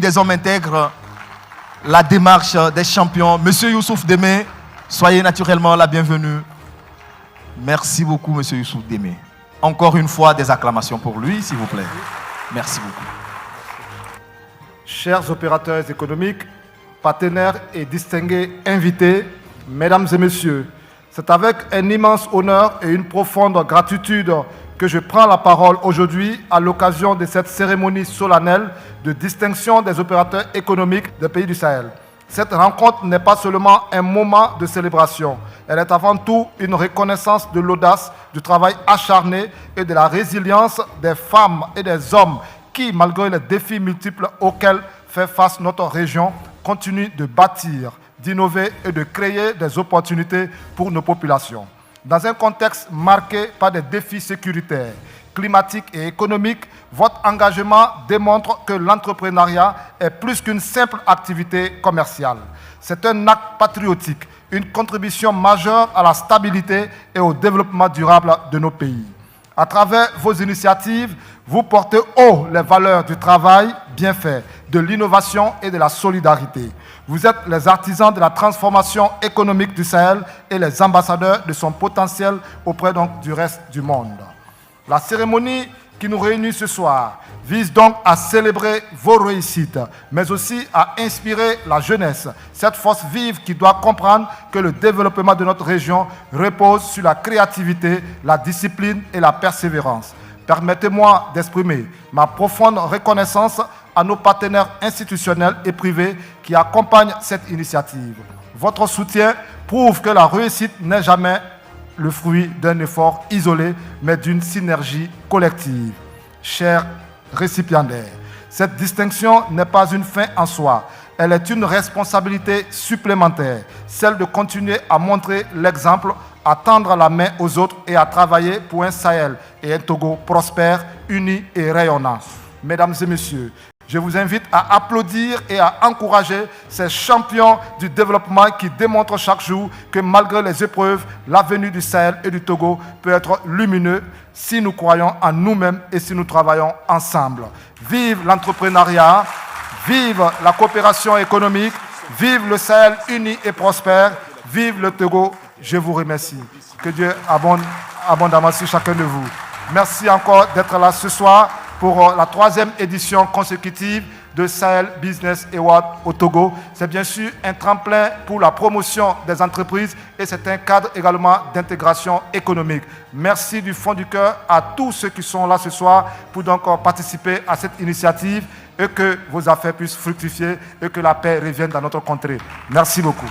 des hommes intègres, la démarche des champions. Monsieur Youssouf Démé, soyez naturellement la bienvenue. Merci beaucoup, Monsieur Youssouf Démé. Encore une fois, des acclamations pour lui, s'il vous plaît. Merci beaucoup. Chers opérateurs économiques, partenaires et distingués invités, mesdames et messieurs, c'est avec un immense honneur et une profonde gratitude que je prends la parole aujourd'hui à l'occasion de cette cérémonie solennelle de distinction des opérateurs économiques des pays du Sahel. Cette rencontre n'est pas seulement un moment de célébration, elle est avant tout une reconnaissance de l'audace, du travail acharné et de la résilience des femmes et des hommes qui, malgré les défis multiples auxquels fait face notre région, continuent de bâtir, d'innover et de créer des opportunités pour nos populations. Dans un contexte marqué par des défis sécuritaires, climatiques et économiques, votre engagement démontre que l'entrepreneuriat est plus qu'une simple activité commerciale. C'est un acte patriotique, une contribution majeure à la stabilité et au développement durable de nos pays. À travers vos initiatives, vous portez haut les valeurs du travail bien fait, de l'innovation et de la solidarité. Vous êtes les artisans de la transformation économique du Sahel et les ambassadeurs de son potentiel auprès donc du reste du monde. La cérémonie qui nous réunit ce soir vise donc à célébrer vos réussites, mais aussi à inspirer la jeunesse, cette force vive qui doit comprendre que le développement de notre région repose sur la créativité, la discipline et la persévérance. Permettez-moi d'exprimer ma profonde reconnaissance à nos partenaires institutionnels et privés qui accompagnent cette initiative. Votre soutien prouve que la réussite n'est jamais le fruit d'un effort isolé, mais d'une synergie collective. Chers récipiendaires, cette distinction n'est pas une fin en soi, elle est une responsabilité supplémentaire, celle de continuer à montrer l'exemple, à tendre la main aux autres et à travailler pour un Sahel et un Togo prospère, uni et rayonnant. Mesdames et messieurs, je vous invite à applaudir et à encourager ces champions du développement qui démontrent chaque jour que malgré les épreuves, l'avenir du Sahel et du Togo peut être lumineux si nous croyons en nous-mêmes et si nous travaillons ensemble. Vive l'entrepreneuriat, vive la coopération économique, vive le Sahel uni et prospère, vive le Togo. Je vous remercie. Que Dieu abonde abondamment sur chacun de vous. Merci encore d'être là ce soir pour la 3e édition consécutive de Sahel Business Award au Togo. C'est bien sûr un tremplin pour la promotion des entreprises et c'est un cadre également d'intégration économique. Merci du fond du cœur à tous ceux qui sont là ce soir pour donc participer à cette initiative et que vos affaires puissent fructifier et que la paix revienne dans notre contrée. Merci beaucoup.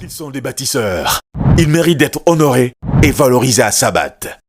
Ils sont des bâtisseurs. Ils méritent d'être honorés et valorisés à Sabat.